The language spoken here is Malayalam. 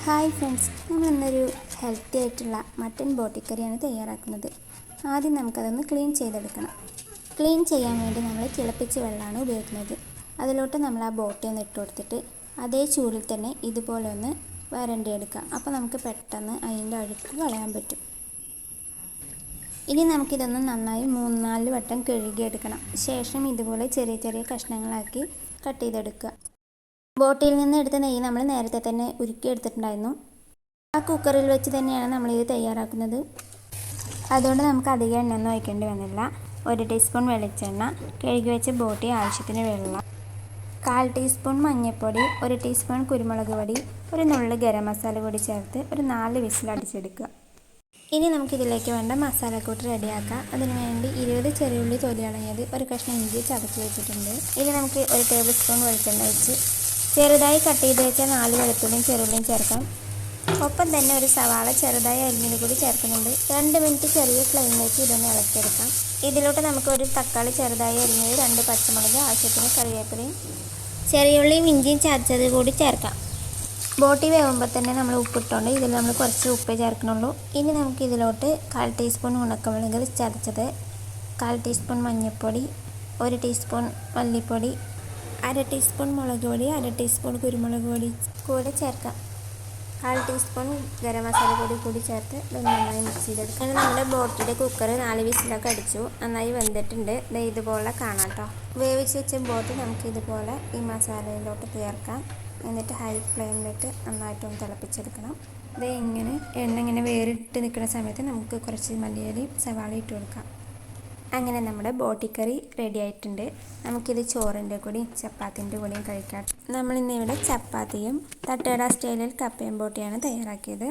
ഹായ് ഫ്രണ്ട്സ്, നമ്മളിന്നൊരു ഹെൽത്തി ആയിട്ടുള്ള മട്ടൻ ബോട്ടി കറിയാണ് തയ്യാറാക്കുന്നത്. ആദ്യം നമുക്കതൊന്ന് ക്ലീൻ ചെയ്തെടുക്കണം. ക്ലീൻ ചെയ്യാൻ വേണ്ടി നമ്മൾ തിളപ്പിച്ച വെള്ളമാണ് ഉപയോഗിക്കുന്നത്. അതിലോട്ട് നമ്മൾ ആ ബോട്ടി ഒന്ന് ഇട്ട് കൊടുത്തിട്ട് അതേ ചൂടിൽ തന്നെ ഇതുപോലെ ഒന്ന് വരണ്ടിയെടുക്കാം. അപ്പോൾ നമുക്ക് പെട്ടെന്ന് അതിൻ്റെ അഴുക്ക് കളയാൻ പറ്റും. ഇനി നമുക്കിതൊന്ന് നന്നായി 3-4 വട്ടം കഴുകിയെടുക്കണം. ശേഷം ഇതുപോലെ ചെറിയ ചെറിയ കഷ്ണങ്ങളാക്കി കട്ട് ചെയ്തെടുക്കുക. ബോട്ടിയിൽ നിന്ന് എടുത്ത നെയ്യ് നമ്മൾ നേരത്തെ തന്നെ ഉരുക്കിയെടുത്തിട്ടുണ്ടായിരുന്നു. ആ കുക്കറിൽ വെച്ച് തന്നെയാണ് നമ്മളിത് തയ്യാറാക്കുന്നത്. അതുകൊണ്ട് നമുക്ക് അധികം എണ്ണയൊന്നും ഒഴിക്കേണ്ടി വന്നില്ല. 1 ടീസ്പൂൺ വെളിച്ചെണ്ണ, കഴുകി വെച്ച ബോട്ടി, ആവശ്യത്തിന് വെള്ളം, 1/4 ടീസ്പൂൺ മഞ്ഞൾപ്പൊടി, 1 ടീസ്പൂൺ കുരുമുളക് പൊടി, ഒരു നുള്ള് ഗരം മസാല കൂടി ചേർത്ത് ഒരു 4 വിസിൽ അടിച്ചെടുക്കുക. ഇനി നമുക്കിതിലേക്ക് വേണ്ട മസാലക്കൂട്ട് റെഡിയാക്കാം. അതിനുവേണ്ടി 20 ചെറിയുള്ളി തൊലി കളഞ്ഞത്, ഒരു കഷ്ണം ഇഞ്ചി ചതച്ച് വെച്ചിട്ടുണ്ട്. ഇനി നമുക്ക് 1 ടേബിൾ സ്പൂൺ വെളിച്ചെണ്ണ വെച്ച് ചെറുതായി കട്ട് ചെയ്ത് വെച്ച 4 വെളുത്തുള്ളിയും ചെറുള്ളിയും ചേർക്കാം. ഒപ്പം തന്നെ ഒരു സവാള ചെറുതായി അരിഞ്ഞത് കൂടി ചേർക്കുന്നുണ്ട്. 2 മിനിറ്റ് ചെറിയ ഫ്ലെയിം വെച്ച് ഇതൊന്ന് ഇളക്കിയെടുക്കാം. ഇതിലോട്ട് നമുക്ക് ഒരു തക്കാളി ചെറുതായി അരിഞ്ഞത്, 2 പച്ചമുളക്, ആവശ്യത്തിന് കറിവേപ്പിലയും ചെറിയുള്ളിയും ഇഞ്ചിയും ചതച്ചത് കൂടി ചേർക്കാം. ബോട്ടി വേവുമ്പോൾ തന്നെ നമ്മൾ ഉപ്പിട്ടുകൊണ്ട് ഇതിൽ നമ്മൾ കുറച്ച് ഉപ്പ് ചേർക്കണുള്ളൂ. ഇനി നമുക്ക് ഇതിലോട്ട് 1/4 ടീസ്പൂൺ ഉണക്കമുളക് ചതച്ചത്, 1/4 ടീസ്പൂൺ മഞ്ഞൾപ്പൊടി, 1 ടീസ്പൂൺ മല്ലിപ്പൊടി, 1/2 ടീസ്പൂൺ മുളക് പൊടി, 1/2 ടീസ്പൂൺ കുരുമുളക് പൊടി കൂടെ ചേർക്കാം. 1/4 ടീസ്പൂൺ ഗരം മസാല കൂടി ചേർത്ത് ഇത് നന്നായി മിക്സ് ചെയ്തെടുക്കാം. അങ്ങനെ നമ്മുടെ ബോട്ടിയുടെ കുക്കർ 4 വിസിലൊക്കെ അടിച്ചു, നന്നായി വെന്തിട്ടുണ്ട്. ഇതുപോലെ കാണാം കേട്ടോ. വേവിച്ച് വെച്ച ബോട്ടി നമുക്ക് ഇതുപോലെ ഈ മസാലയിലോട്ട് ചേർക്കാം. എന്നിട്ട് ഹൈ ഫ്ലെയിമിലിട്ട് നന്നായിട്ടൊന്ന് തിളപ്പിച്ചെടുക്കണം. ഇങ്ങനെ എണ്ണ ഇങ്ങനെ വേറിട്ട് നിൽക്കുന്ന സമയത്ത് നമുക്ക് കുറച്ച് മല്ലിയിലയും സവാള ഇട്ട് കൊടുക്കാം. അങ്ങനെ നമ്മുടെ ബോട്ടിക്കറി റെഡി ആയിട്ടുണ്ട്. നമുക്കിത് ചോറിൻ്റെ കൂടിയും ചപ്പാത്തിൻ്റെ കൂടിയും കഴിക്കാം. നമ്മളിന്നിവിടെ ചപ്പാത്തിയും തട്ടുകട സ്റ്റൈലിൽ കപ്പയും ബോട്ടിയാണ് തയ്യാറാക്കിയത്.